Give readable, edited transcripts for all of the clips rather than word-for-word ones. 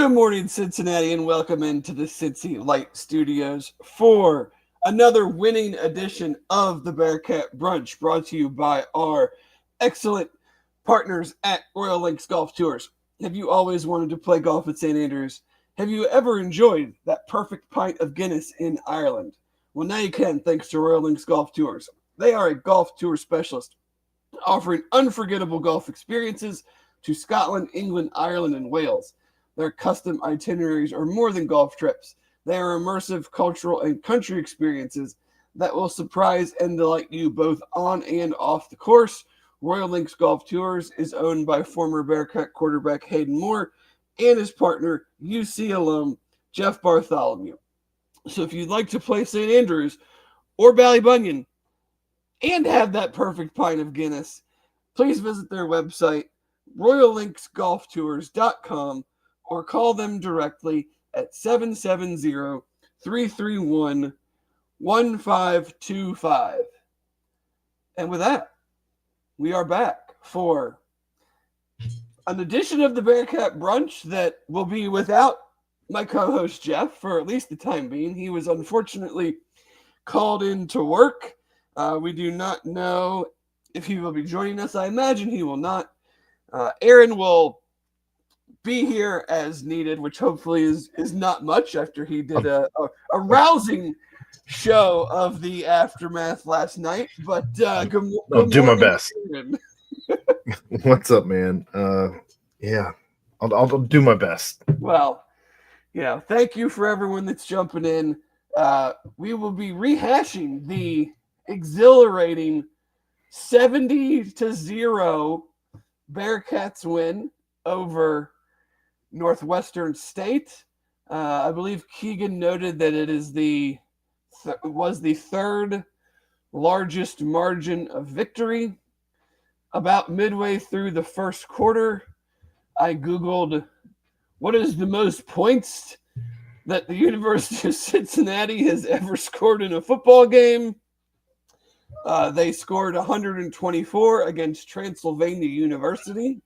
Good morning, Cincinnati, and welcome into the Cincy Light Studios for another winning edition of the Bearcat Brunch, brought to you by our excellent partners at Royal Links Golf Tours. Have you always wanted to play golf at St. Andrews? Have you ever enjoyed that perfect pint of Guinness in Ireland? Well, now you can, thanks to Royal Links Golf Tours. They are a golf tour specialist, offering unforgettable golf experiences to Scotland, England, Ireland, and Wales. Their custom itineraries are more than golf trips. They are immersive cultural and country experiences that will surprise and delight you both on and off the course. Royal Links Golf Tours is owned by former Bearcat quarterback Hayden Moore and his partner, UC alum Jeff Bartholomew. So if you'd like to play St. Andrews or Ballybunion and have that perfect pint of Guinness, please visit their website, royallinksgolftours.com, or call them directly at 770-331-1525. And with that, we are back for an edition of the Bearcat Brunch that will be without my co-host Jeff for at least the time being. He was unfortunately called in to work. We do not know if he will be joining us. I imagine he will not. Aaron will be here as needed, which hopefully is not much after he did a rousing show of the aftermath last night. But good I'll do my morning, best. Aaron. What's up, man? Yeah, I'll do my best. Well, thank you for everyone that's jumping in. We will be rehashing the exhilarating 70-0 Bearcats win over Northwestern State. I believe Keegan noted that it is was the third largest margin of victory. About midway through the first quarter, I Googled what is the most points that the University of Cincinnati has ever scored in a football game. They scored 124 against Transylvania University.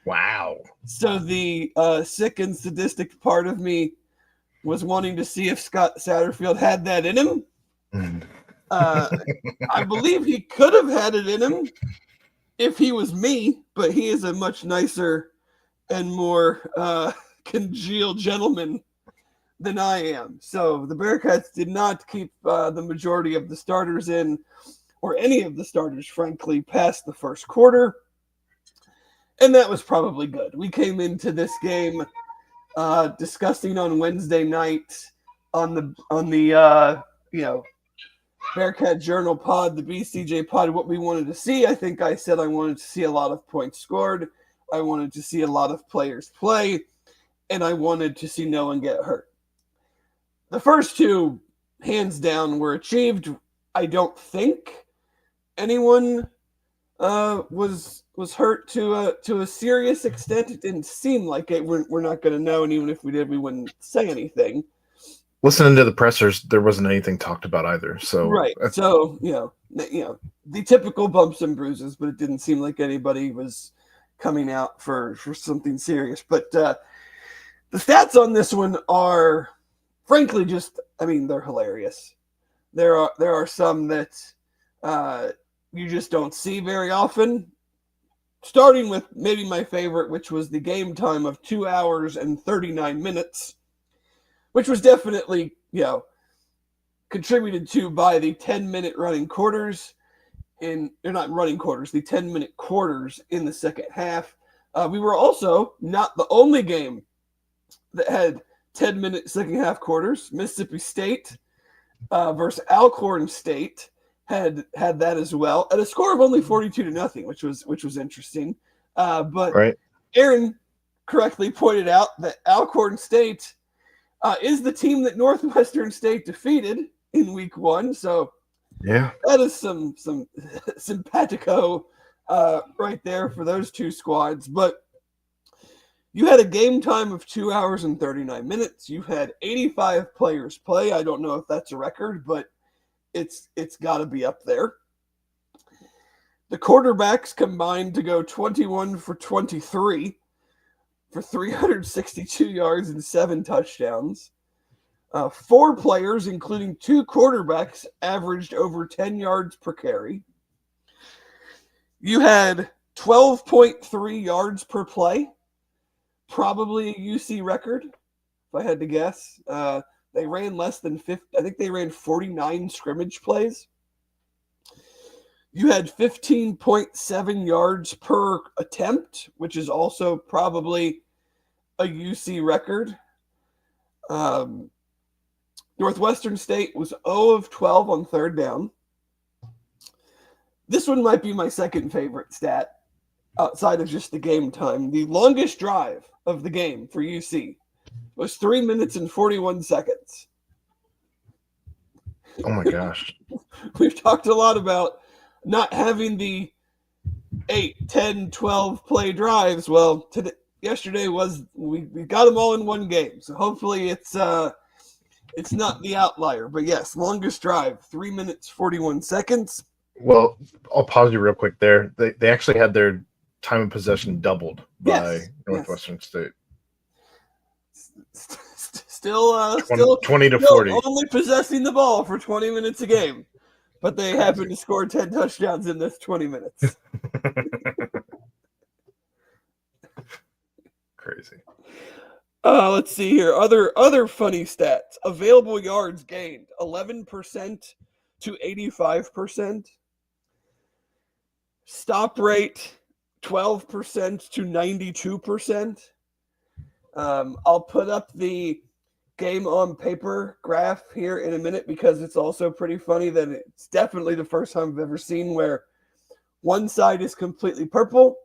Wow. So the sick and sadistic part of me was wanting to see if Scott Satterfield had that in him. I believe he could have had it in him if he was me, but he is a much nicer and more congealed gentleman than I am. So the Bearcats did not keep the majority of the starters in, or any of the starters, frankly, past the first quarter. And that was probably good. We came into this game discussing on Wednesday night on the Bearcat Journal pod, the BCJ pod, what we wanted to see. I think I said I wanted to see a lot of points scored. I wanted to see a lot of players play, and I wanted to see no one get hurt. The first two, hands down, were achieved. I don't think anyone was hurt to a serious extent. It didn't seem like it. We're not going to know, and even if we did, we wouldn't say anything. Listening to the pressers, there wasn't anything talked about either. So right. So the typical bumps and bruises, but it didn't seem like anybody was coming out for something serious. But the stats on this one are, frankly, they're hilarious. There are some that you just don't see very often. Starting with maybe my favorite, which was the game time of 2 hours and 39 minutes, which was definitely, contributed to by the 10-minute running quarters. They're not running quarters, the 10-minute quarters in the second half. We were also not the only game that had 10-minute second half quarters. Mississippi State versus Alcorn State had that as well at a score of only 42-0, which was interesting. But right. Aaron correctly pointed out that Alcorn State is the team that Northwestern State defeated in week 1. So yeah, that is some simpatico right there for those two squads. But you had a game time of 2 hours and 39 minutes. You had 85 players play. I don't know if that's a record, but it's got to be up there. The quarterbacks combined to go 21 for 23. for 362 yards and 7 touchdowns. 4 players, including 2 quarterbacks, averaged over 10 yards per carry. You had 12.3 yards per play, probably a UC record, if I had to guess. They ran less than 50. I think they ran 49 scrimmage plays. You had 15.7 yards per attempt, which is also probably a UC record. Northwestern State was 0 of 12 on third down. This one might be my second favorite stat outside of just the game time. The longest drive of the game for UC was 3 minutes and 41 seconds. Oh my gosh. We've talked a lot about not having the 8, 10, 12 play drives. Well, yesterday was we got them all in one game. So hopefully it's not the outlier. But yes, longest drive, 3 minutes, 41 seconds. Well, I'll pause you real quick there. They actually had their time of possession doubled by Northwestern State. Still 20 to 40. Only possessing the ball for 20 minutes a game. But they happen to score 10 touchdowns in this 20 minutes. Crazy. Let's see here. Other funny stats. Available yards gained 11% to 85%. Stop rate 12% to 92%. I'll put up the game on paper graph here in a minute because it's also pretty funny that it's definitely the first time I've ever seen where one side is completely purple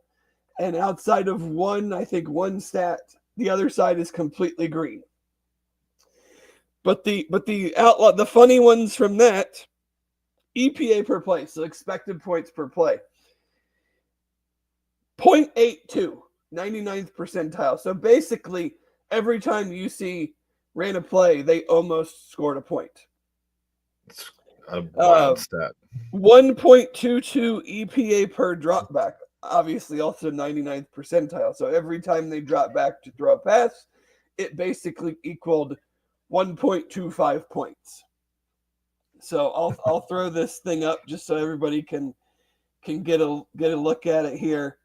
and outside of one stat, the other side is completely green. But the funny ones from that, EPA per play, so expected points per play, 0.82, 99th percentile. So basically, every time UC ran a play, they almost scored a point. It's a wild stat. 1.22 EPA per drop back, obviously also 99th percentile. So every time they dropped back to throw a pass, it basically equaled 1.25 points. So I'll throw this thing up just so everybody can get a look at it here.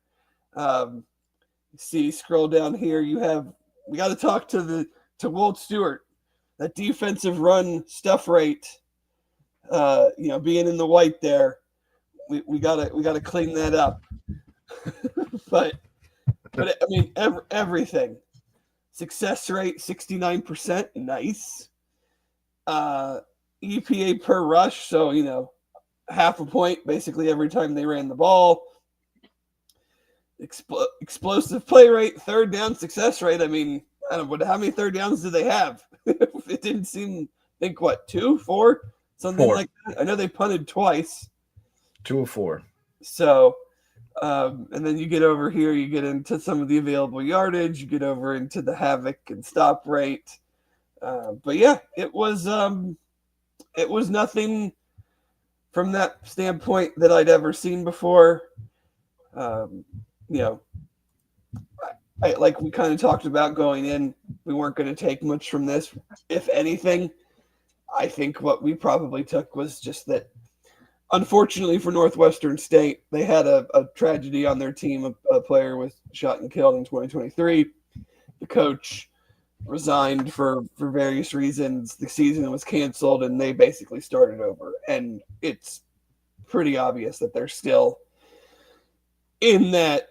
Scroll down here. We got to talk to Walt Stewart. That defensive run stuff rate, being in the white there, we gotta clean that up. but I mean everything. Success rate 69%, nice. EPA per rush, so half a point basically every time they ran the ball. Explosive play rate, third down success rate. I mean, I don't know how many third downs do they have? It didn't seem. I think 2, 4, something 4. like that. I know they punted twice. 2 of 4. So, and then you get over here, you get into some of the available yardage, you get over into the havoc and stop rate. But yeah, it was nothing from that standpoint that I'd ever seen before. Like we kind of talked about going in, we weren't going to take much from this. If anything, I think what we probably took was just that, unfortunately for Northwestern State, they had a tragedy on their team. A player was shot and killed in 2023. The coach resigned for various reasons. The season was canceled, and they basically started over. And it's pretty obvious that they're still in that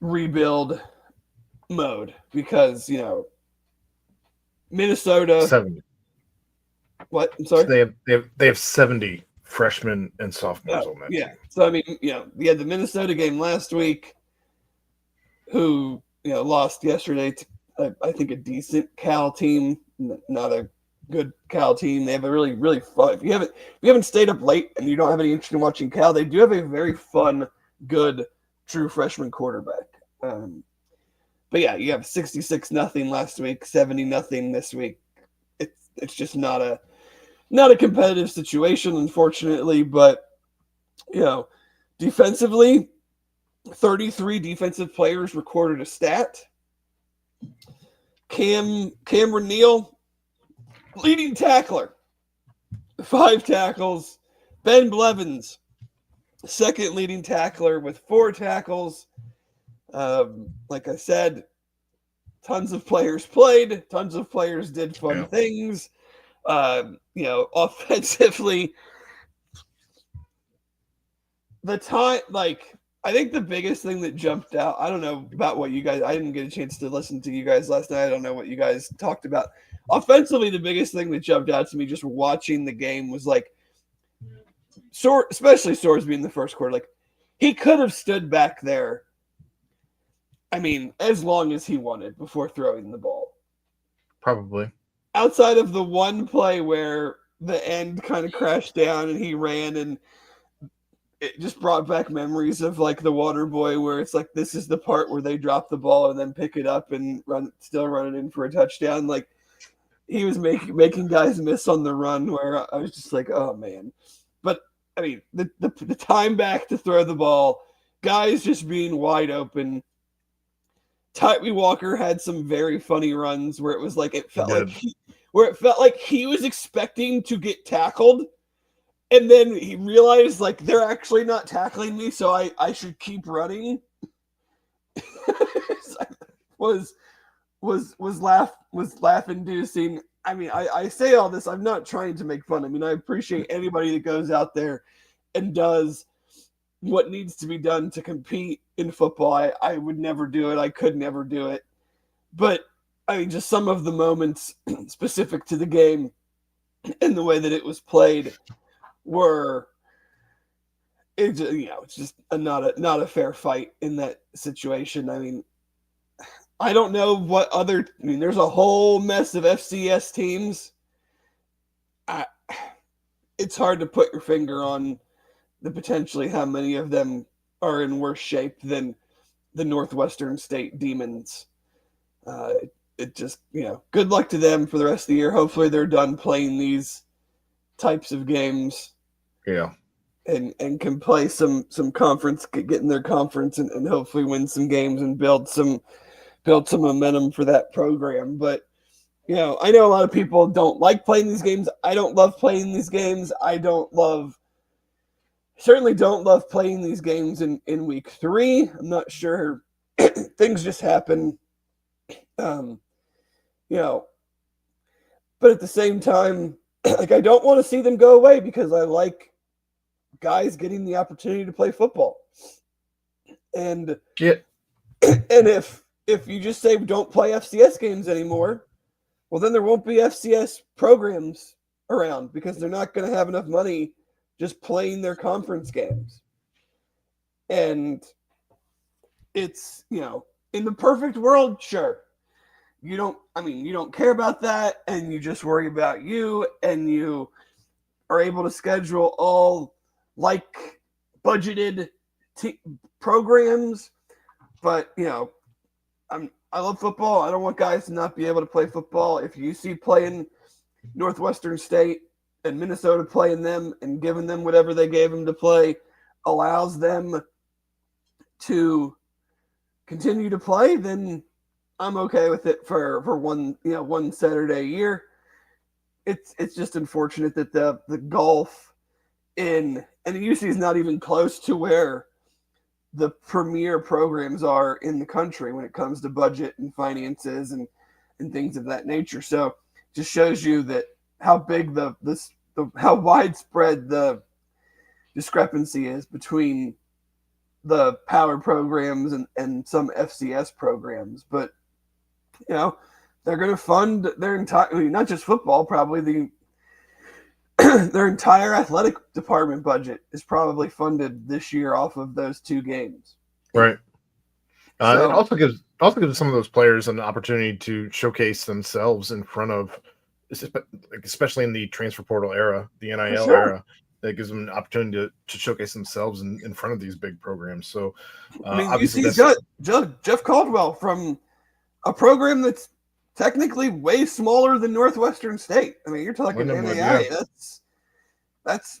rebuild mode because Minnesota 70. What? I'm sorry. So they have 70 freshmen and sophomores on that team. So I mean, we had the Minnesota game last week, who lost yesterday to I think a decent Cal team, not a good Cal team. They have a really, really fun. If you haven't stayed up late and you don't have any interest in watching Cal, they do have a very fun, good, true freshman quarterback. But yeah, you have 66-0 last week, 70-0 this week. It's just not a competitive situation, unfortunately. But defensively, 33 defensive players recorded a stat. Cameron Neal, leading tackler, 5 tackles. Ben Blevins, second leading tackler with 4 tackles. Like I said, tons of players played, tons of players did fun things. Offensively, I think the biggest thing that jumped out, I don't know about what you guys, I didn't get a chance to listen to you guys last night. I don't know what you guys talked about. Offensively, the biggest thing that jumped out to me just watching the game was like, especially Sorsby in the first quarter, like he could have stood back there, I mean, as long as he wanted before throwing the ball. Probably. Outside of the one play where the end kind of crashed down and he ran, and it just brought back memories of like the Water Boy, where it's like this is the part where they drop the ball and then pick it up and run it in for a touchdown. Like he was making guys miss on the run, where I was just like, oh man. But I mean, the time back to throw the ball, guys just being wide open. Tyree Walker had some very funny runs where it felt like he was expecting to get tackled, and then he realized like they're actually not tackling me, so I should keep running. was laugh inducing. I mean, I say all this, I'm not trying to make fun. I mean, I appreciate anybody that goes out there and does what needs to be done to compete in football. I would never do it. I could never do it. But I mean, just some of the moments specific to the game and the way that it was played were, it's just not a fair fight in that situation. I mean, I don't know there's a whole mess of FCS teams. It's hard to put your finger on potentially how many of them are in worse shape than the Northwestern State Demons. It just, good luck to them for the rest of the year. Hopefully they're done playing these types of games. Yeah. And can play some conference, get in their conference and hopefully win some games and build some momentum for that program. But, I know a lot of people don't like playing these games. I don't love playing these games. Certainly don't love playing these games in week 3. I'm not sure. Things just happen. But at the same time, like I don't want to see them go away because I like guys getting the opportunity to play football. And if you just say don't play FCS games anymore, well then there won't be FCS programs around because they're not going to have enough money just playing their conference games. And it's, in the perfect world, sure. You don't care about that, and you just worry about you, and you are able to schedule all like budgeted programs. But, I love football. I don't want guys to not be able to play football. If you see playing Northwestern State and Minnesota playing them and giving them whatever they gave them to play allows them to continue to play, then I'm okay with it for one Saturday a year. It's just unfortunate that the golf and the UC is not even close to where the premier programs are in the country when it comes to budget and finances and things of that nature. So it just shows you that how big how widespread the discrepancy is between the power programs and some FCS programs. But, they're going to fund their entire, not just football, probably their entire athletic department budget is probably funded this year off of those 2 games. Right. It also gives some of those players an opportunity to showcase themselves in front of, especially in the transfer portal era, the NIL era, that gives them an opportunity to showcase themselves in front of these big programs. So, obviously, Jeff Caldwell from a program that's technically way smaller than Northwestern State. I mean, you're talking NAIA. Yeah. That's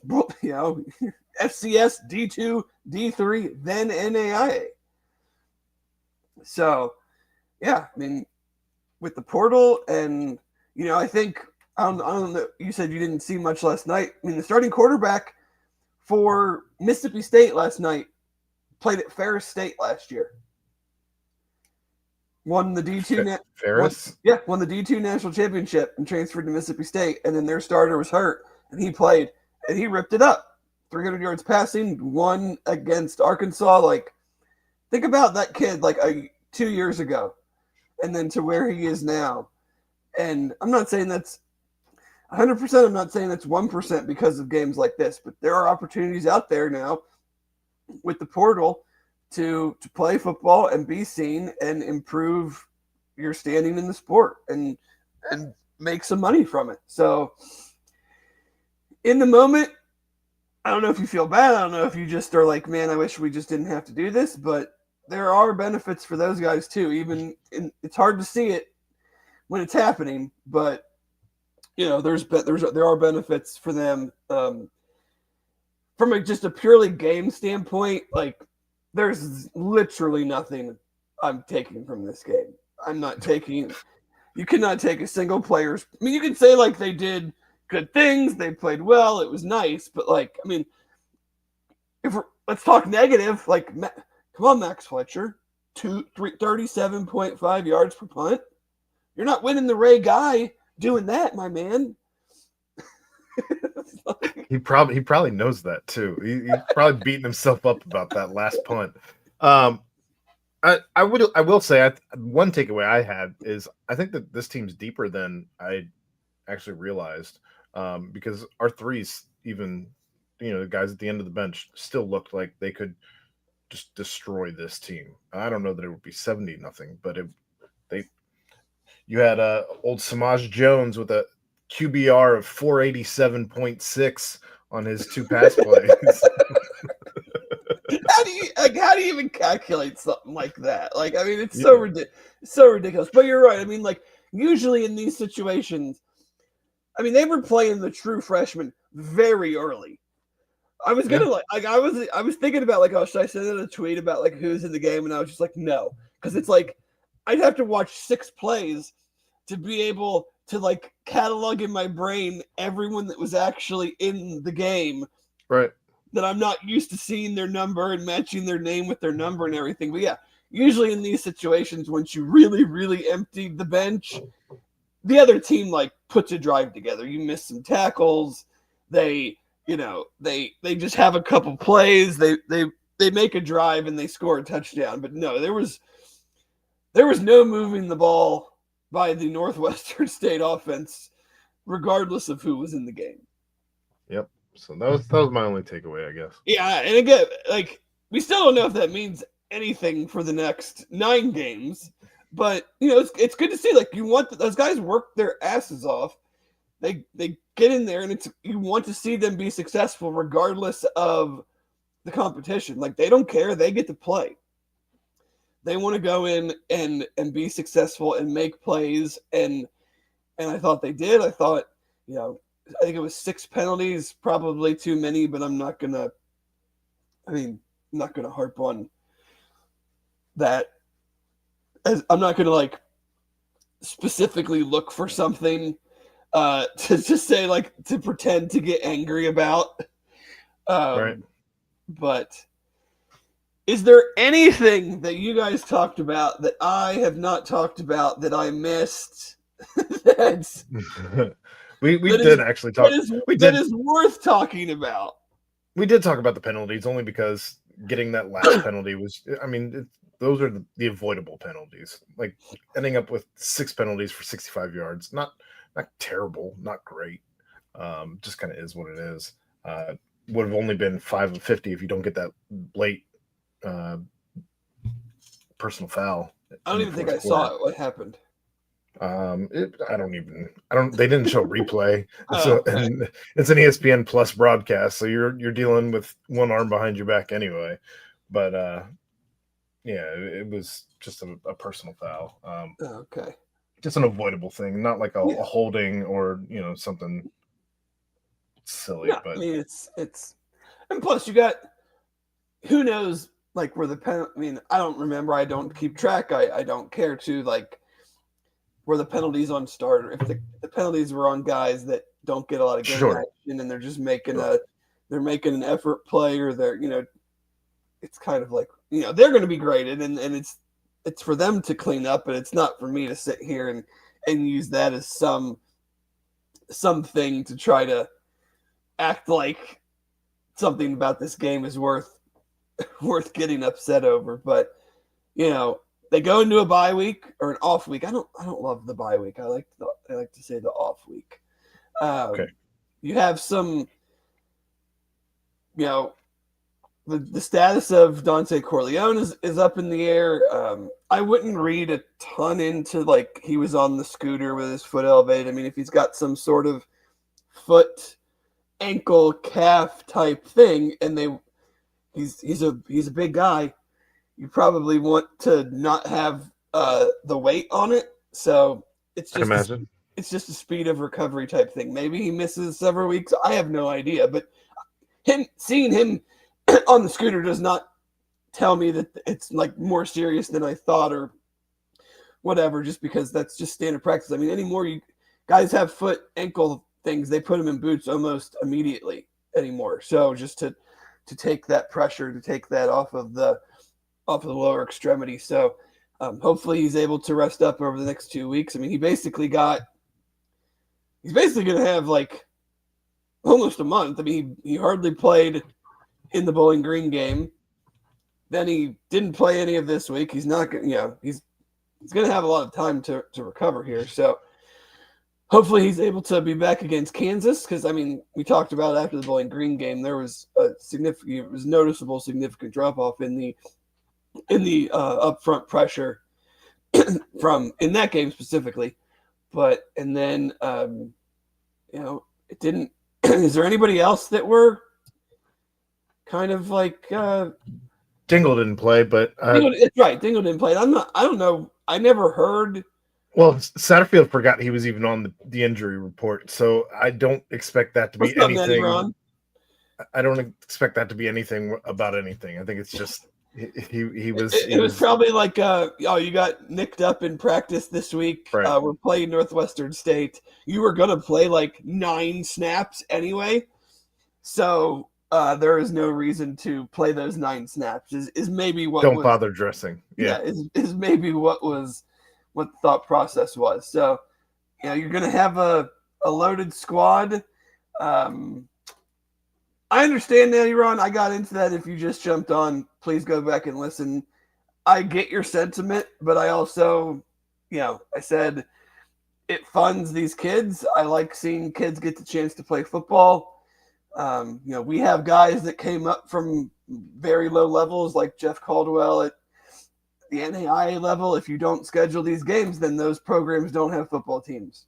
FCS D2, D3, then NAIA. So yeah, I mean, with the portal, and I think I don't know. You said you didn't see much last night. I mean, the starting quarterback for Mississippi State last night played at Ferris State last year. Won the Ferris? won the D2 national championship and transferred to Mississippi State, and then their starter was hurt, and he played, and he ripped it up. 300 yards passing, one against Arkansas. Like, think about that kid 2 years ago, and then to where he is now. And I'm not saying that's 100%. I'm not saying that's 1% because of games like this, but there are opportunities out there now with the portal to play football and be seen and improve your standing in the sport and make some money from it. So in the moment, I don't know if you feel bad. I don't know if you just are like, man, I wish we just didn't have to do this, but there are benefits for those guys too. It's hard to see it when it's happening, but there are benefits for them from just a purely game standpoint. Like, there's literally nothing I'm taking from this game. I'm not taking. You cannot take a single player's. I mean, you can say like they did good things, they played well, it was nice, but like, I mean, let's talk negative. Like, come on, Max Fletcher, 37.5 yards per punt. You're not winning the Ray Guy doing that, my man. He probably knows that too. He's probably beating himself up about that last punt. I will say one takeaway I had is I think that this team's deeper than I actually realized, because our threes, even the guys at the end of the bench, still looked like they could just destroy this team. I don't know that it would be 70-0, but you had old Samaj Jones with a QBR of 487.6 on his 2 pass plays. How do you even calculate something like that? Like, I mean, it's so ridiculous. But you're right. I mean, like, usually in these situations, I mean, they were playing the true freshman very early. I was gonna I was thinking about like, oh, should I send out a tweet about like who's in the game? And I was just like, no, because it's like I'd have to watch 6 plays to be able to like catalog in my brain everyone that was actually in the game. Right. That I'm not used to seeing their number and matching their name with their number and everything. But yeah, usually in these situations, once you really, really empty the bench, the other team like puts a drive together. You miss some tackles. They just have a couple plays. They make a drive and they score a touchdown. But no, there was no moving the ball by the Northwestern State offense, regardless of who was in the game. Yep. So that was my only takeaway, I guess. Yeah, and again, like, we still don't know if that means anything for the next 9 games, but it's good to see. Like, you want those guys work their asses off. They get in there, and you want to see them be successful regardless of the competition. Like, they don't care; they get to play. They want to go in and be successful and make plays, and I thought they did. I thought, I think it was 6 penalties, probably too many, but I'm not gonna harp on that. I'm not gonna like specifically look for something to just say, like, to pretend to get angry about. Right. But is there anything that you guys talked about that I have not talked about that I missed? That's we did actually talk. That is worth talking about. We did talk about the penalties only because getting that last penalty was. I mean, those are the avoidable penalties. Like ending up with 6 penalties for 65 yards. Not terrible, not great. Just kind of is what it is. Would have only been 5 of 50 if you don't get that late personal foul. I don't even think I saw it. What happened? They didn't show replay. And it's an ESPN Plus broadcast, so you're dealing with one arm behind your back anyway. But it was just a personal foul. Okay. Just an avoidable thing, not like a holding or something silly. No, but I mean, it's and plus you got, who knows like where the pen. I mean, I don't remember. I don't keep track. I don't care to like where the penalties on starter. If the penalties were on guys that don't get a lot of game Sure. action and they're just making Sure. they're making an effort play, or they're it's kind of like they're going to be graded, and it's for them to clean up, but it's not for me to sit here and use that as something to try to act like something about this game is worth getting upset over. But they go into a bye week or an off week. I don't love the bye week. I like to say the off week. Okay. You have some, the status of Dante Corleone is up in the air. I wouldn't read a ton into like he was on the scooter with his foot elevated. I mean, if he's got some sort of foot, ankle, calf type thing, and he's a big guy, you probably want to not have the weight on it. So it's I can just imagine. it's just a speed of recovery type thing. Maybe he misses several weeks. I have no idea, but seeing him on the scooter does not tell me that it's like more serious than I thought or whatever. Just because that's just standard practice. I mean, anymore you guys have foot ankle things, they put them in boots almost immediately anymore. So just to take that pressure, to take that off of the lower extremity. So hopefully he's able to rest up over the next 2 weeks. I mean, he's basically going to have like almost a month. I mean, he hardly played in the Bowling Green game. Then he didn't play any of this week. He's not going he's going to have a lot of time to recover here. So hopefully he's able to be back against Kansas, because I mean, we talked about after the Bowling Green game, there was noticeable significant drop off in the upfront pressure from in that game specifically. But and then it didn't. Is there anybody else that were kind of like Dingle didn't play, but it's right. Dingle didn't play. I don't know. I never heard. Well, Satterfield forgot he was even on the injury report, so I don't expect that to be What's up, Matty anything. Ron? I don't expect that to be anything about anything. I think it's just he was. It was probably like, you got nicked up in practice this week. Right. We're playing Northwestern State. You were gonna play like 9 snaps anyway, so there is no reason to play those 9 snaps. Is maybe what don't bother dressing. Yeah, is maybe what the thought process was. So you're gonna have a loaded squad. I understand that, Ron. I got into that. If you just jumped on, please go back and listen. I get your sentiment, but I also, I said it funds these kids. I like seeing kids get the chance to play football. We have guys that came up from very low levels, like Jeff Caldwell at the NAIA level. If you don't schedule these games, then those programs don't have football teams.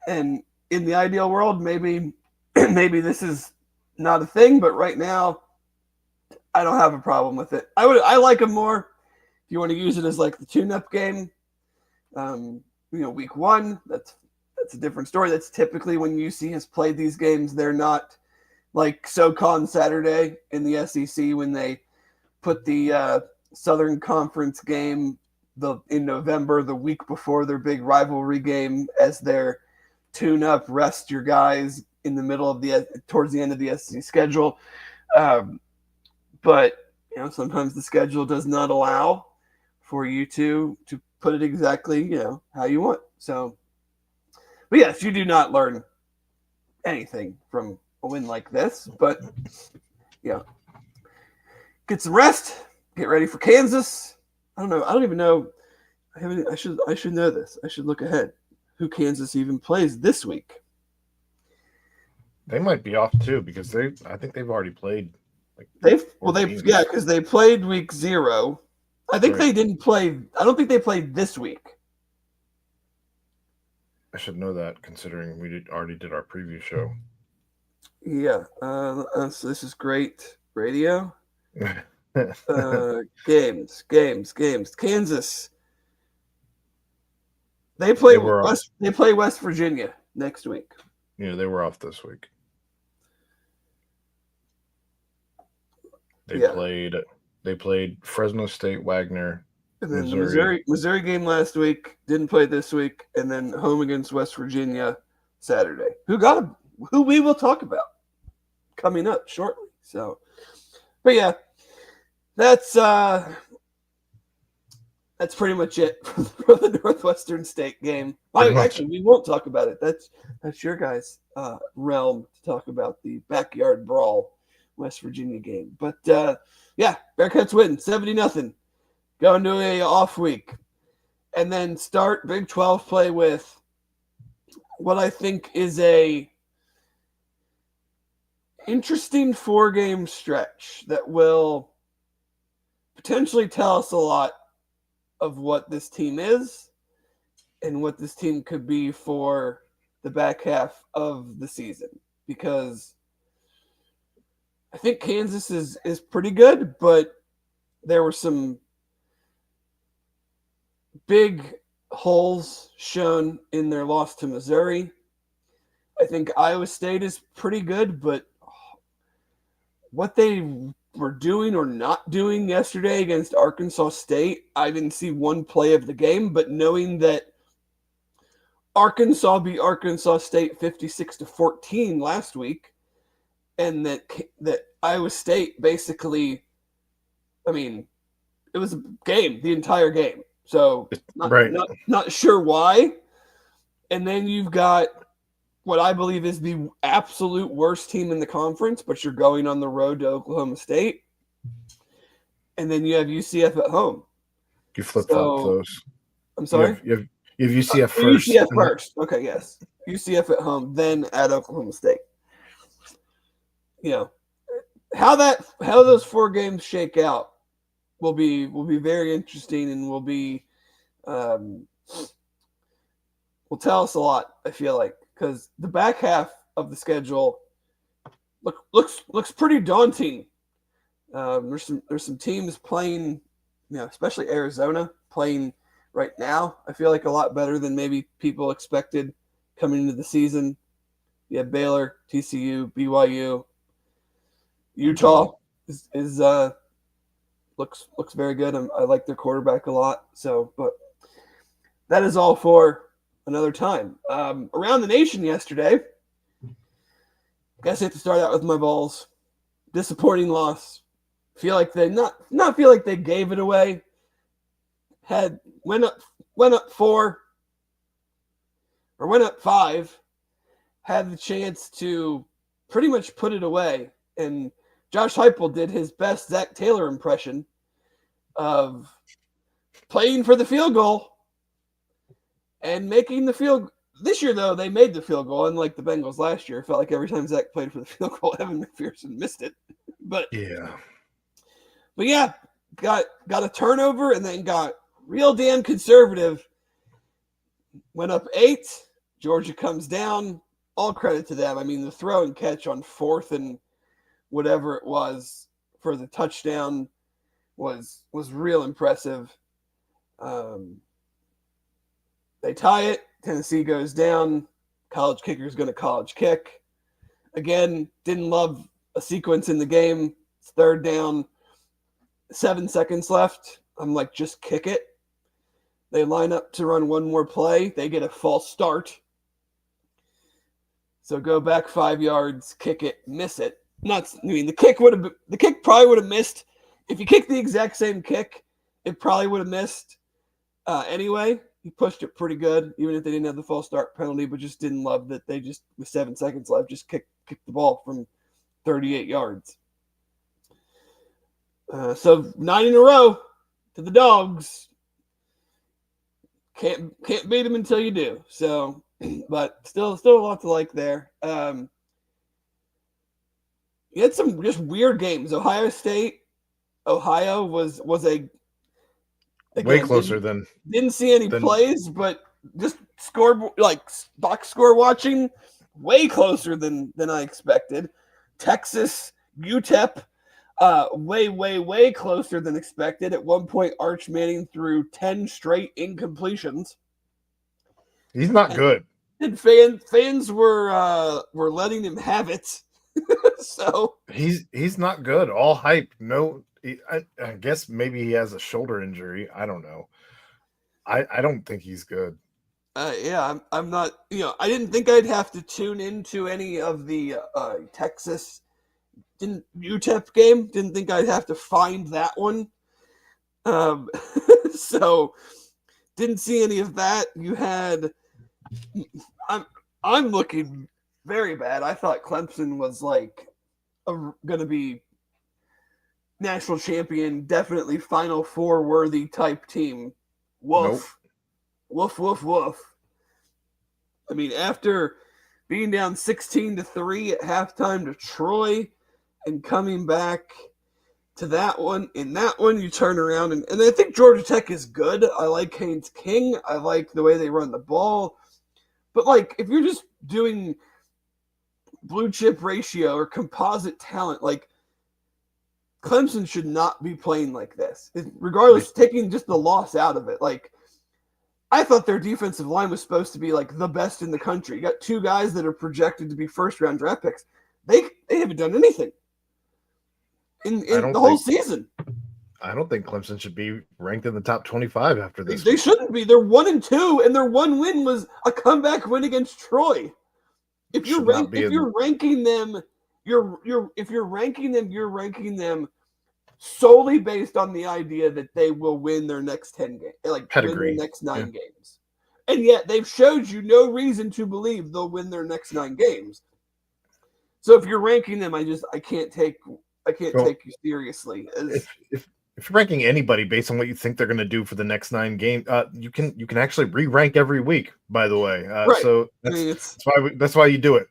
And in the ideal world, maybe this is not a thing, but right now I don't have a problem with it. I like them more if you want to use it as like the tune-up game. Week 1, that's a different story. That's typically when UC has played these games. They're not like SoCon Saturday in the SEC when they put the Southern Conference game in November, the week before their big rivalry game, as their tune-up, rest your guys in the middle of towards the end of the SEC schedule. But sometimes the schedule does not allow for you to put it exactly how you want. So, but yes, you do not learn anything from a win like this. But get some rest. Get ready for Kansas. I don't know. I don't even know. I should know this. I should look ahead. Who Kansas even plays this week? they might be off too because I think they've already played. Like because they played week 0. I think they didn't play. I don't think they played this week. I should know that, considering we already did our preview show. Yeah. So this is great radio. Games. Kansas. They play West Virginia next week. Yeah, they were off this week. They They played Fresno State, Wagner, And then the Missouri. Missouri game last week, didn't play this week, and then home against West Virginia Saturday. Who we will talk about coming up shortly. So, but yeah, that's pretty much it for the Northwestern State game. Actually, we won't talk about it. That's your guys' realm to talk about the backyard brawl West Virginia game. But yeah, Bearcats win 70-0. Go into a off week, and then start Big 12 play with what I think is a interesting 4-game stretch that will potentially tell us a lot of what this team is and what this team could be for the back half of the season. Because I think Kansas is pretty good, but there were some big holes shown in their loss to Missouri. I think Iowa State is pretty good, but what they were doing or not doing yesterday against Arkansas State, I didn't see one play of the game, but knowing that Arkansas beat Arkansas State 56-14 last week, and that Iowa State basically, I mean, it was a game, the entire game. So not sure why. And then you've got what I believe is the absolute worst team in the conference, but you're going on the road to Oklahoma State. And then you have UCF at home. You flip-flop those. I'm sorry? You have UCF first. UCF first. Okay, yes. UCF at home, then at Oklahoma State. You know, how those 4 games shake out will be very interesting, and will tell us a lot, I feel like, because the back half of the schedule looks pretty daunting. There's some teams playing, especially Arizona playing right now. I feel like a lot better than maybe people expected coming into the season. You have Baylor, TCU, BYU, Utah is looks very good. I like their quarterback a lot. So, but that is all for another time. Around the nation yesterday, guess I have to start out with my Vols. Disappointing loss. Feel like they not feel like they gave it away. Went up 4 or went up 5. Had the chance to pretty much put it away, and Josh Heupel did his best Zach Taylor impression of playing for the field goal and making the field. This year, though, they made the field goal, unlike the Bengals last year. It felt like every time Zach played for the field goal, Evan McPherson missed it. But yeah, got a turnover and then got real damn conservative. Went up 8. Georgia comes down. All credit to them. I mean, the throw and catch on 4th and whatever it was for the touchdown was real impressive. They tie it. Tennessee goes down. College kicker's going to college kick. Again, didn't love a sequence in the game. It's 3rd down, 7 seconds left. I'm like, just kick it. They line up to run one more play. They get a false start. So go back 5 yards, kick it, miss it. The kick probably would have missed. If you kicked the exact same kick, it probably would have missed anyway. He pushed it pretty good, even if they didn't have the false start penalty, but just didn't love that they just, with 7 seconds left, just kicked the ball from 38 yards. So 9 in a row to the Dogs. Can't beat them until you do. So, but still a lot to like there. You had some just weird games. Ohio was a way closer than didn't see any plays, but just scored like box score watching way closer than I expected. Texas, UTEP, way closer than expected. At one point, Arch Manning threw 10 straight incompletions. He's not good. And fans were letting him have it. So he's not good. All hype. No, I guess maybe he has a shoulder injury. I don't know. I don't think he's good. Yeah, I'm not. I didn't think I'd have to tune into any of the Texas didn't UTEP game. Didn't think I'd have to find that one. Um, so didn't see any of that. You had. I'm looking very bad. I thought Clemson was like going to be national champion, definitely Final Four worthy type team. Nope. Woof, woof, woof, woof. I mean, after being down 16-3 at halftime to Troy and coming back to that one, in that one you turn around and I think Georgia Tech is good. I like Haynes King. I like the way they run the ball. But like if you're just doing blue chip ratio or composite talent, like Clemson should not be playing like this. Regardless, taking just the loss out of it, like I thought their defensive line was supposed to be like the best in the country. You got two guys that are projected to be first round draft picks. They haven't done anything in the whole season. I don't think Clemson should be ranked in the top 25 after this. They shouldn't be. They're 1-2, and their one win was a comeback win against Troy. If you're ranking them, you're ranking them solely based on the idea that they will win their next 10 games, like pedigree. Win their next 9 games. And yet they've showed you no reason to believe they'll win their next 9 games. So if you're ranking them, I can't take you seriously. If you're ranking anybody based on what you think they're going to do for the next 9 games, you can actually re-rank every week. By the way, right. So that's why you do it.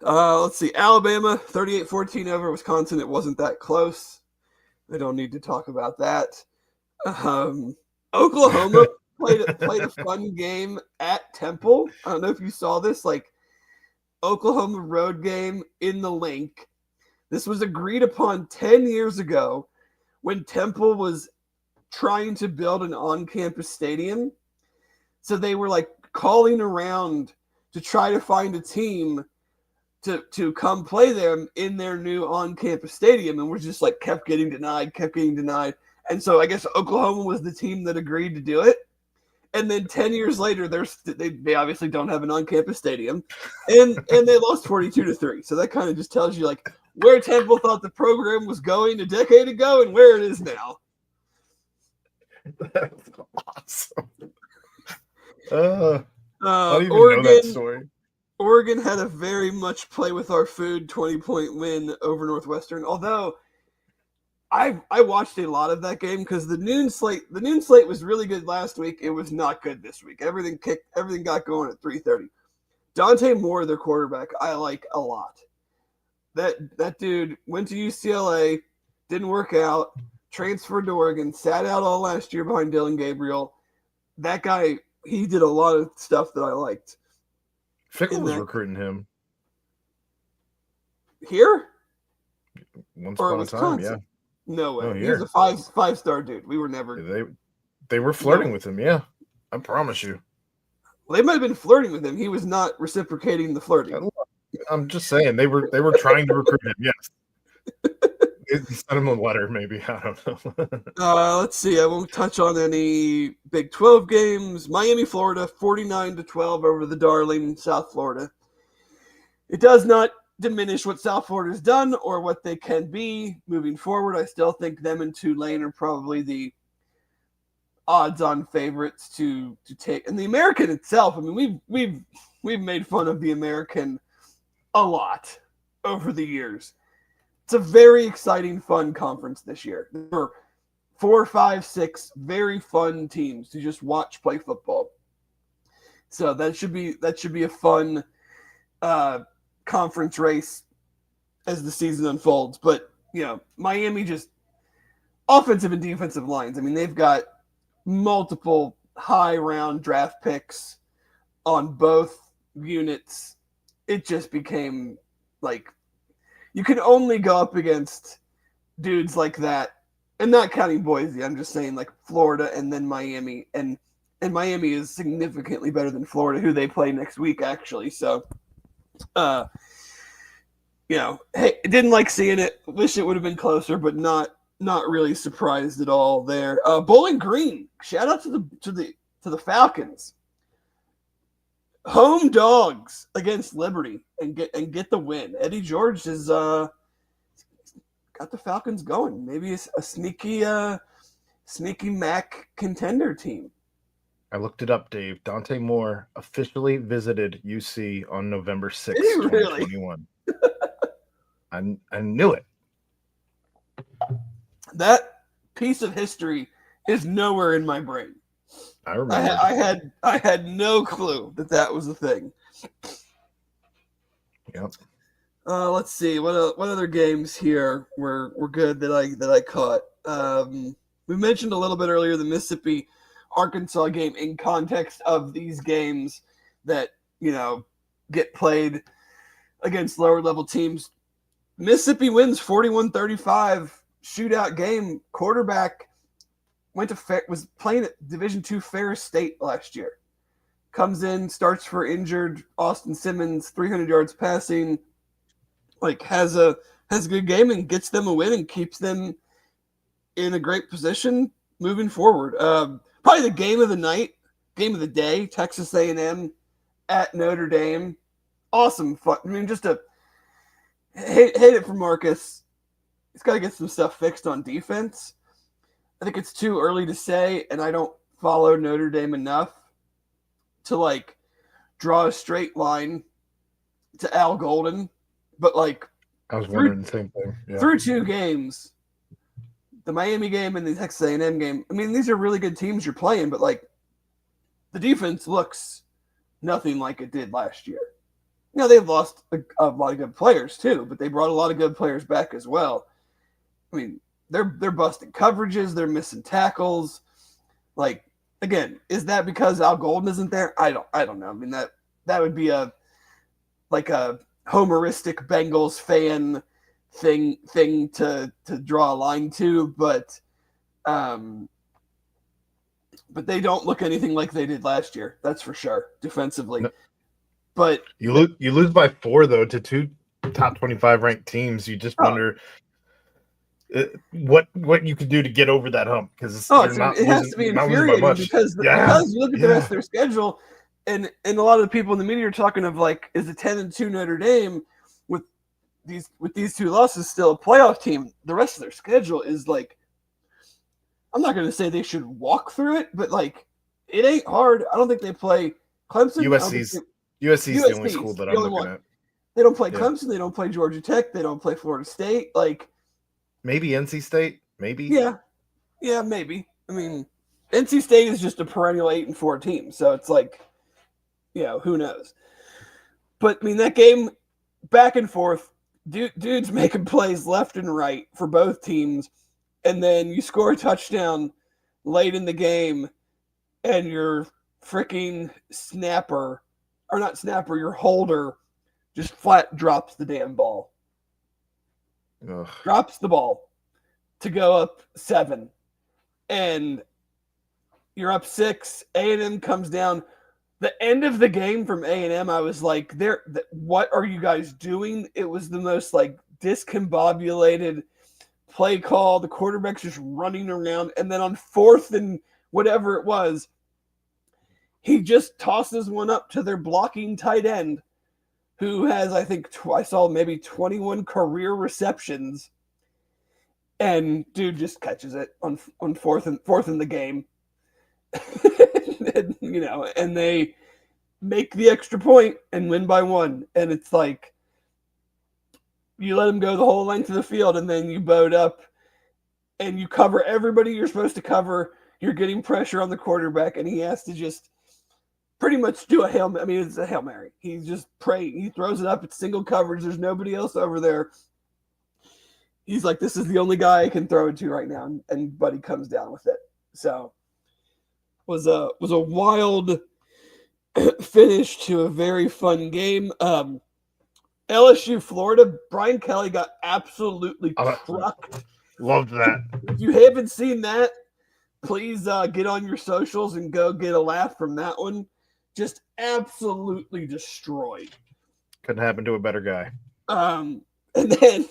Let's see. Alabama 38-14 over Wisconsin. It wasn't that close. I don't need to talk about that. Oklahoma played a fun game at Temple. I don't know if you saw this. Like Oklahoma road game in the Link. This was agreed upon 10 years ago when Temple was trying to build an on-campus stadium. So they were like calling around to try to find a team to come play them in their new on-campus stadium, and we're just like kept getting denied. And so I guess Oklahoma was the team that agreed to do it. And then 10 years later, they obviously don't have an on-campus stadium, and they lost 42-3. So that kind of just tells you like where Temple thought the program was going a decade ago and where it is now. That's awesome. I don't even know that story. Oregon had a very much play with our food 20-point win over Northwestern. Although I watched a lot of that game because the noon slate was really good last week. It was not good this week. Everything got going at 3:30. Dante Moore, their quarterback, I like a lot. That dude went to UCLA, didn't work out, transferred to Oregon, sat out all last year behind Dylan Gabriel. That guy, he did a lot of stuff that I liked. Fickle was recruiting him. Here? Once upon a time, yeah. No way. He was a five-star dude. We were never. They were flirting with him, yeah. I promise you. Well, they might have been flirting with him. He was not reciprocating the flirting. I'm just saying they were trying to recruit him. Yes. Send him a letter, maybe. I don't know. Let's see. I won't touch on any Big 12 games. Miami, Florida, 49-12 over the darling South Florida. It does not diminish what South Florida's done or what they can be moving forward. I still think them and Tulane are probably the odds-on favorites to take. And the American itself, I mean, we've made fun of the American a lot over the years. It's a very exciting, fun conference this year. There were 4, 5, 6 very fun teams to just watch play football. So that should be a fun conference race as the season unfolds. But Miami just offensive and defensive lines. I mean, they've got multiple high round draft picks on both units. It just became like you can only go up against dudes like that, and not counting Boise. I'm just saying like Florida and then Miami, and Miami is significantly better than Florida, who they play next week actually. So, hey, didn't like seeing it. Wish it would have been closer, but not really surprised at all there. Bowling Green, shout out to the Falcons. Home dogs against Liberty and get the win. Eddie George has got the Falcons going. Maybe a sneaky MAC contender team. I looked it up, Dave. Dante Moore officially visited UC on November 6th, Really? 2021. I knew it. That piece of history is nowhere in my brain. I remember. I had no clue that was a thing. Yep. Let's see what other games here were good that I caught. We mentioned a little bit earlier the Mississippi Arkansas game in context of these games that get played against lower level teams. Mississippi wins 41-35 shootout game. Quarterback was playing at Division II Ferris State last year. Comes in, starts for injured Austin Simmons, 300 yards passing. Has a good game and gets them a win and keeps them in a great position moving forward. Probably the game of the day, Texas A&M at Notre Dame. Awesome fun. I mean, just hate it for Marcus. He's got to get some stuff fixed on defense. I think it's too early to say, and I don't follow Notre Dame enough to draw a straight line to Al Golden. But I was wondering the same thing. Yeah. Through two games, the Miami game and the Texas A&M game. I mean, these are really good teams you're playing, but the defense looks nothing like it did last year. They've lost a lot of good players too, but they brought a lot of good players back as well. I mean, they're busting coverages, they're missing tackles. Again, is that because Al Golden isn't there? I don't know. I mean, that would be a homeristic Bengals fan thing to draw a line to, but they don't look anything like they did last year. That's for sure, defensively. No. But you lose by 4 though to 2 top 25 ranked teams. You just wonder what you could do to get over that hump, because it has to be infuriating because you look at the rest of their schedule, and a lot of the people in the media are talking of is a 10-2 Notre Dame with these 2 losses still a playoff team. The rest of their schedule is I'm not going to say they should walk through it, but it ain't hard. I don't think they play Clemson. USC's the only school that I'm looking at. They don't play Clemson. They don't play Georgia Tech. They don't play Florida State. Maybe NC State. Maybe. Yeah, maybe. I mean, NC State is just a perennial 8-4 team, so it's who knows? But I mean, that game back and forth, dudes making plays left and right for both teams, and then you score a touchdown late in the game, and your freaking your holder just flat drops the damn ball. Ugh. Drops the ball to go up 7, and you're up 6. A&M comes down. The end of the game from A&M, I was like, what are you guys doing? It was the most discombobulated play call. The quarterback's just running around, and then on 4th and whatever it was, he just tosses one up to their blocking tight end, who has, I think, I saw maybe 21 career receptions, and dude just catches it on 4th in the game. And they make the extra point and win by 1. And it's you let them go the whole length of the field, and then you bowed up and you cover everybody you're supposed to cover. You're getting pressure on the quarterback, and he has to just pretty much do a Hail. I mean, it's a Hail Mary. He's just praying. He throws it up. It's single coverage. There's nobody else over there. He's like, this is the only guy I can throw it to right now. And Buddy comes down with it. So was a wild finish to a very fun game. LSU, Florida, Brian Kelly got absolutely trucked. Loved that. If you haven't seen that, please get on your socials and go get a laugh from that one. Just absolutely destroyed. Couldn't happen to a better guy. And then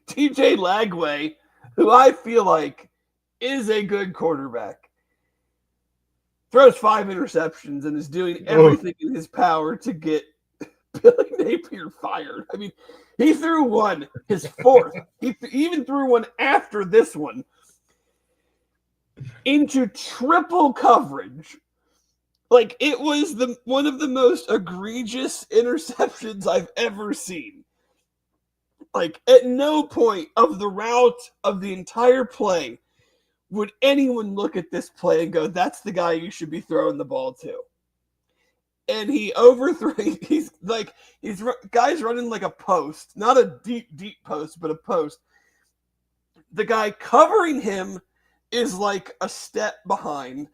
TJ Lagway, who I feel like is a good quarterback, throws 5 interceptions and is doing everything in his power to get Billy Napier fired. I mean, he threw one, his fourth. He even threw one after this one into triple coverage. Like, it was one of the most egregious interceptions I've ever seen. Like, at no point of the route of the entire play would anyone look at this play and go, that's the guy you should be throwing the ball to. And he overthrew. Guy's running like a post, not a deep post, but a post. The guy covering him is like a step behind.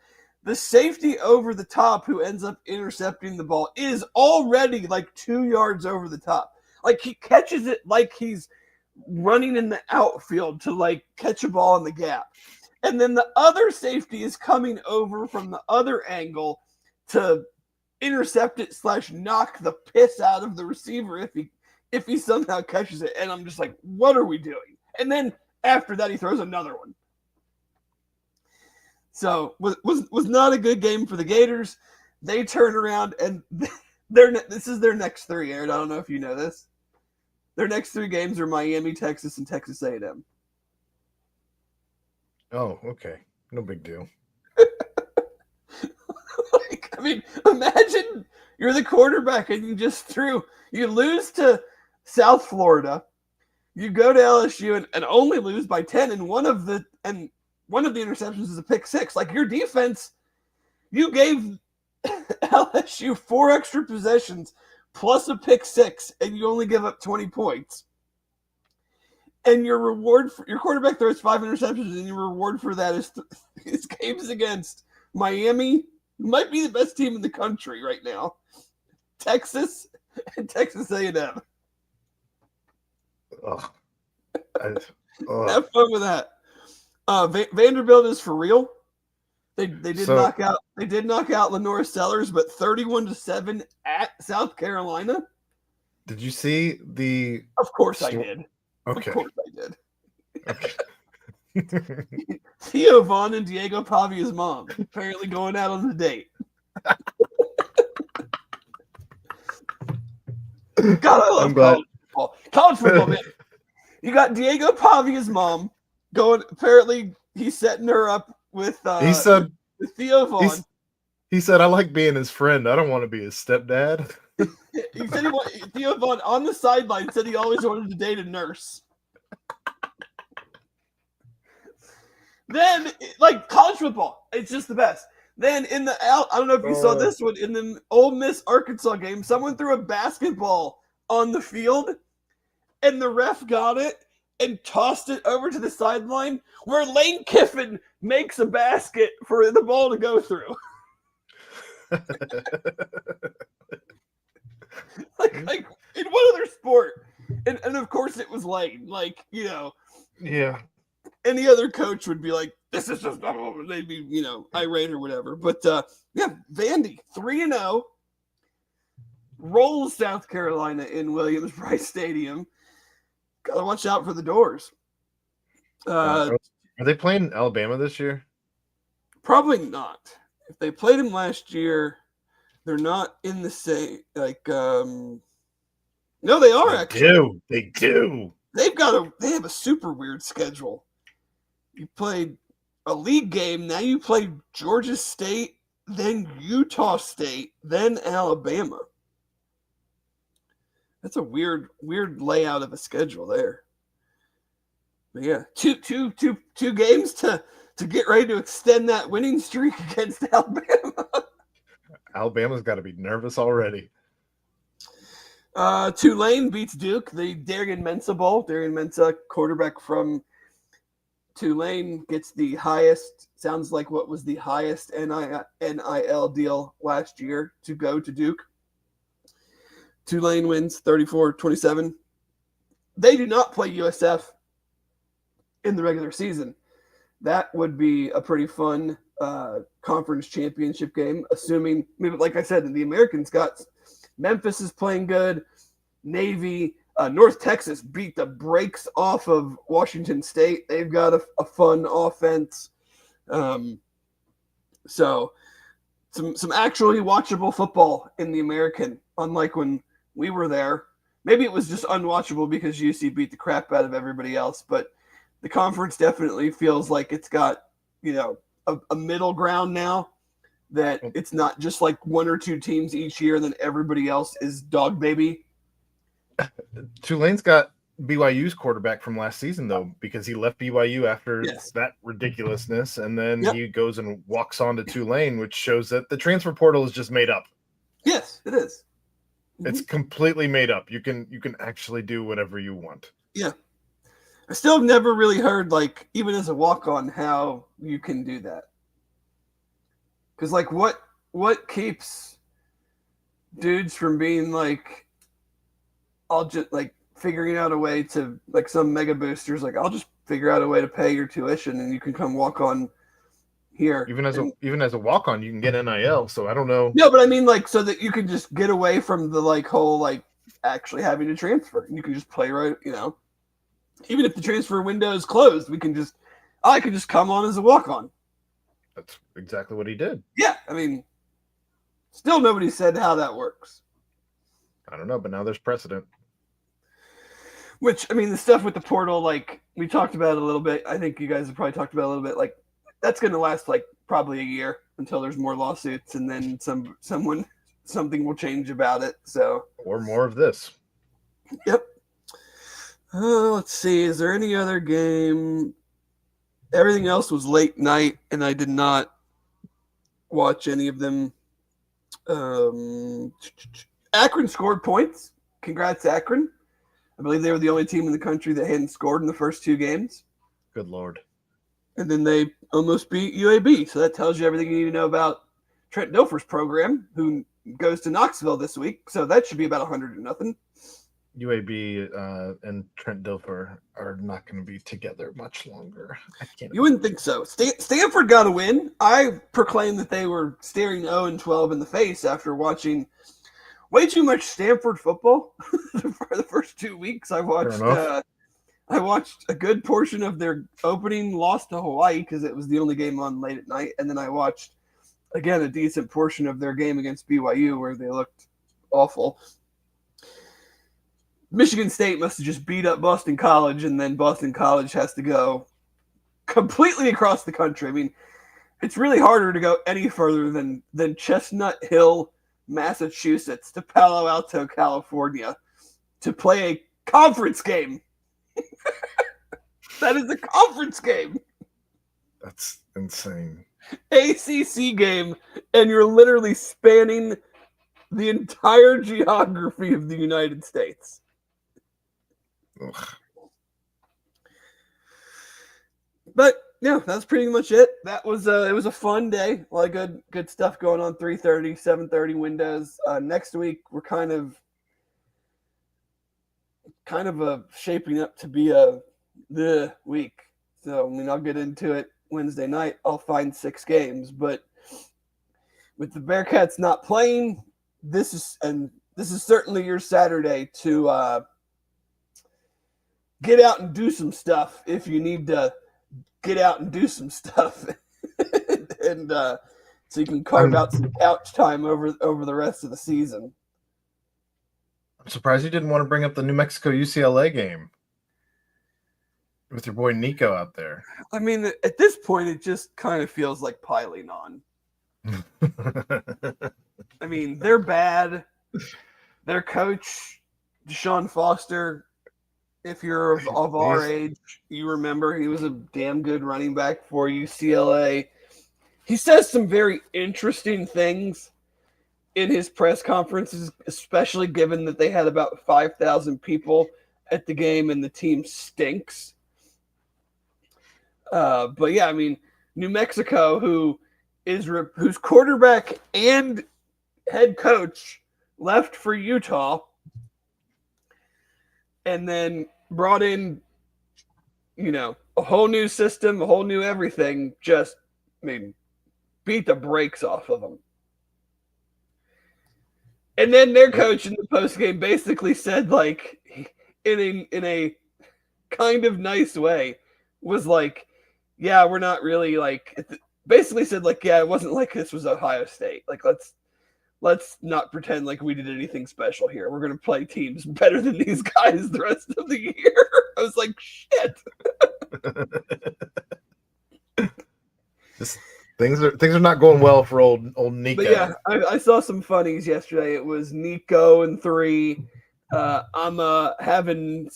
The safety over the top who ends up intercepting the ball is already like 2 yards over the top. Like, he catches it like he's running in the outfield to like catch a ball in the gap. And then the other safety is coming over from the other angle to intercept it / knock the piss out of the receiver if he somehow catches it. And I'm just like, what are we doing? And then after that, he throws another one. So was not a good game for the Gators. They turn around and this is their next 3, Aaron. I don't know if you know this. Their next 3 games are Miami, Texas, and Texas A&M. Oh, okay. No big deal. Like, I mean, imagine you're the quarterback and you lose to South Florida. You go to LSU and only lose by 10, and one of the interceptions is a pick 6. Like, your defense, you gave LSU 4 extra possessions plus a pick 6, and you only give up 20 points. And your quarterback throws 5 interceptions, and your reward for that is games against Miami, who might be the best team in the country right now, Texas, and Texas A&M. Have fun with that. Vanderbilt is for real. They did knock out Lenore Sellers, but 31-7 at South Carolina. Did you see the? Of course I did. Okay. Of course I did. Okay. Theo Vaughn and Diego Pavia's mom apparently going out on a date. God, I love college football. College football, man. You got Diego Pavia's mom going. Apparently, he's setting her up with. He said with Theo Vaughn. He said, "I like being his friend. I don't want to be his stepdad." He said Theo Vaughn on the sideline said he always wanted to date a nurse. Then, like, college football, it's just the best. Then I don't know if you saw this one, in the Ole Miss Arkansas game, someone threw a basketball on the field, and the ref got it and tossed it over to the sideline, where Lane Kiffin makes a basket for the ball to go through. like in what other sport? And of course it was Lane. Like, Yeah. Any other coach would be like, this is just, they'd be, irate or whatever. But Vandy 3-0 rolls South Carolina in Williams-Brice Stadium. Gotta watch out for the doors. Are they playing Alabama this year? Probably not. If they played them last year, they're not in the same, no, they are actually. They do. They have a super weird schedule. You played a league game, now you play Georgia State, then Utah State, then Alabama. That's a weird layout of a schedule there. But yeah, two games to get ready to extend that winning streak against Alabama. Alabama's got to be nervous already. Tulane beats Duke, the Darian Mensah Bowl. Darian Mensah, quarterback from Tulane, gets the highest, sounds like what was the highest NIL deal last year to go to Duke. Tulane wins 34-27. They do not play USF in the regular season. That would be a pretty fun conference championship game, assuming, like I said, the Americans got Memphis is playing good. Navy, North Texas beat the brakes off of Washington State. They've got a fun offense. So some actually watchable football in the American, unlike when we were there. Maybe it was just unwatchable because UC beat the crap out of everybody else, but the conference definitely feels like it's got, a middle ground now, that it's not just like one or two teams each year and then everybody else is dog baby. Tulane's got BYU's quarterback from last season, though, because he left BYU after that ridiculousness, and then he goes and walks on to Tulane, which shows that the transfer portal is just made up. Yes, it is. It's completely made up. You can actually do whatever you want. Yeah. I still have never really heard, like, even as a walk-on, how you can do that. Because, like, what keeps dudes from being, like, I'll just, like, figuring out a way to, like, some mega boosters, like, I'll just figure out a way to pay your tuition and you can come walk on here. Even as a walk on, you can get NIL. So I don't know. No, but I mean, like, so that you can just get away from the, like, whole, like, actually having to transfer. You can just play right, even if the transfer window is closed, I can just come on as a walk on. That's exactly what he did. Yeah, I mean, still nobody said how that works. I don't know, but now there's precedent. Which, I mean, the stuff with the portal, like, we talked about it a little bit. I think you guys have probably talked about it a little bit. Like, that's going to last, like, probably a year until there's more lawsuits, and then something will change about it. So, or more of this. Yep. Let's see. Is there any other game? Everything else was late night, and I did not watch any of them. Akron scored points. Congrats, Akron. I believe they were the only team in the country that hadn't scored in the first two games. Good Lord. And then they almost beat UAB. So that tells you everything you need to know about Trent Dilfer's program, who goes to Knoxville this week. So that should be about 100-0. UAB and Trent Dilfer are not going to be together much longer. You wouldn't think so. Stanford got a win. I proclaimed that they were staring 0-12 in the face after watching way too much Stanford football for the first 2 weeks. I watched a good portion of their opening loss to Hawaii because it was the only game on late at night, and then I watched again a decent portion of their game against BYU where they looked awful. Michigan State must have just beat up Boston College, and then Boston College has to go completely across the country. I mean, it's really harder to go any further than Chestnut Hill, Massachusetts, to Palo Alto, California, to play a conference game. That is a conference game. That's insane. ACC game, and you're literally spanning the entire geography of the United States. Ugh. But yeah, that's pretty much it. That was it was a fun day. A lot of good stuff going on. 3:30, 7:30 windows. Next week we're kind of shaping up to be the week. So I mean, I'll get into it Wednesday night. I'll find 6 games, but with the Bearcats not playing, this is certainly your Saturday to get out and do some stuff if you need to get out and do some stuff. And so you can carve out some couch time over the rest of the season. I'm surprised you didn't want to bring up the New Mexico UCLA game with your boy Nico out there. I mean, at this point, it just kind of feels like piling on. I mean, they're bad. Their coach, Deshaun Foster, if you're of our age, you remember he was a damn good running back for UCLA. He says some very interesting things in his press conferences, especially given that they had about 5,000 people at the game and the team stinks. But yeah, I mean, New Mexico, whose quarterback and head coach left for Utah and then brought in, a whole new system, a whole new everything, beat the brakes off of them. And then their coach in the postgame basically said, like, in a kind of nice way was like, yeah, we're not really like, basically said like, yeah, it wasn't like this was Ohio State. Like let's not pretend like we did anything special here. We're gonna play teams better than these guys the rest of the year. I was like, shit. Things are not going well for old Nico. But yeah, I saw some funnies yesterday. It was Nico and 3. I'm having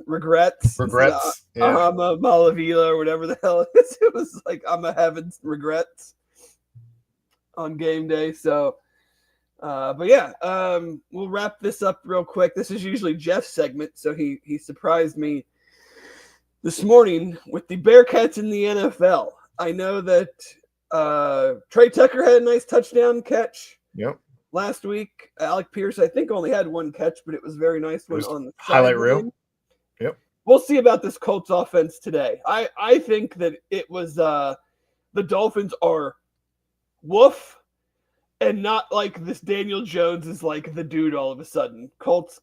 regrets. Regrets. I'm a Malavila or whatever the hell it is. It was like I'm having regrets on game day. So, but yeah, we'll wrap this up real quick. This is usually Jeff's segment, so he surprised me this morning with the Bearcats in the NFL. I know that Trey Tucker had a nice touchdown catch. Yep. Last week, Alec Pierce, I think, only had one catch, but it was a very nice one on the highlight reel. Yep. We'll see about this Colts offense today. I think that it was the Dolphins are woof, and not like this Daniel Jones is like the dude all of a sudden. Colts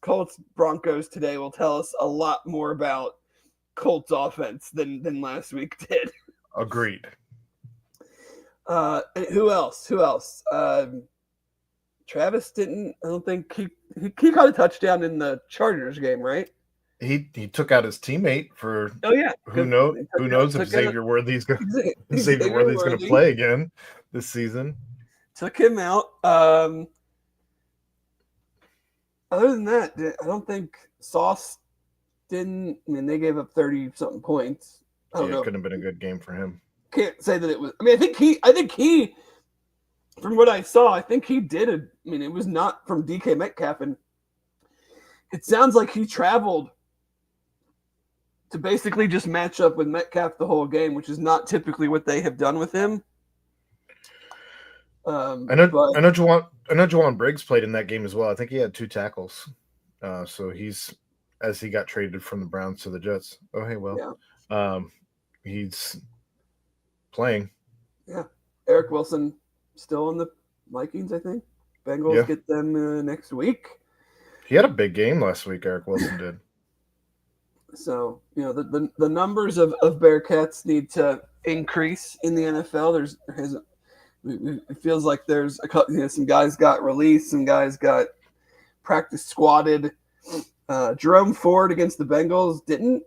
Broncos today will tell us a lot more about Colts offense than last week did. Agreed. Who else? Travis didn't. I don't think he caught a touchdown in the Chargers game, right? He took out his teammate for. Oh yeah. Who knows if Xavier Worthy's going to play again this season? Took him out. Other than that, I don't think Sauce didn't. I mean, they gave up 30-something points. I don't know. It could have been a good game for him. Can't say that it was. I mean, I think he. From what I saw, I think he did it. I mean, it was not from DK Metcalf, and it sounds like he traveled to basically just match up with Metcalf the whole game, which is not typically what they have done with him. I know Jawan Briggs played in that game as well. I think he had 2 tackles. So he's, as he got traded from the Browns to the Jets. Oh, hey, well, yeah. He's playing. Yeah, Eric Wilson. Still on the Vikings, I think. Bengals get them next week. He had a big game last week, Eric Wilson did. So, the numbers of Bearcats need to increase in the NFL. It feels like there's a couple, some guys got released, some guys got practice squatted. Jerome Ford against the Bengals didn't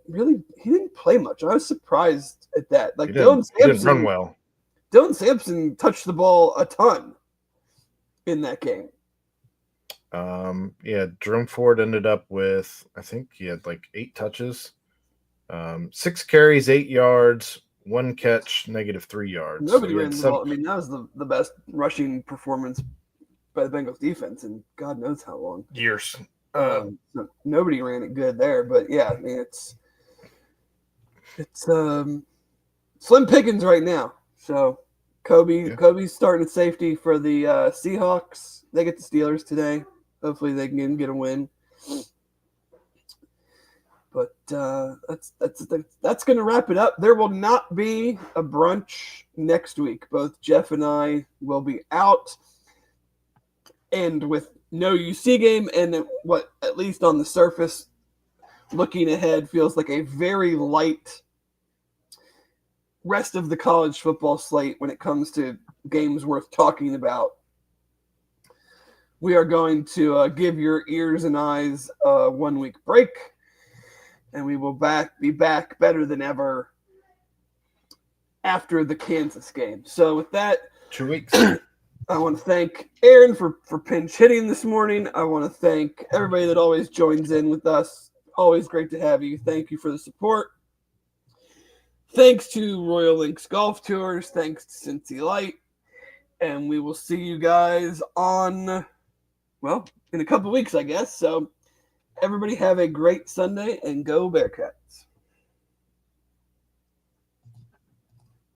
play much. I was surprised at that. Like Dylan Sampson didn't run well. Dylan Sampson touched the ball a ton in that game. Jerome Ford ended up with, I think he had like 8 touches, 6 carries, 8 yards, 1 catch, -3 yards. Nobody ran the ball. I mean, that was the best rushing performance by the Bengals defense in God knows how long. Years. So nobody ran it good there, but yeah, I mean, it's slim pickings right now. So Kobe's starting at safety for the Seahawks. They get the Steelers today. Hopefully they can get a win. But that's going to wrap it up. There will not be a brunch next week. Both Jeff and I will be out, and with no UC game, and what at least on the surface, looking ahead, feels like a very light rest of the college football slate when it comes to games worth talking about. We are going to give your ears and eyes a 1-week break, and we will be back better than ever after the Kansas game. So with that, 2 weeks. I want to thank Aaron for pinch hitting this morning. I want to thank everybody that always joins in with us. Always great to have you. Thank you for the support. Thanks to Royal Links Golf Tours. Thanks to Cincy Light. And we will see you guys in a couple weeks, I guess. So everybody have a great Sunday and go Bearcats.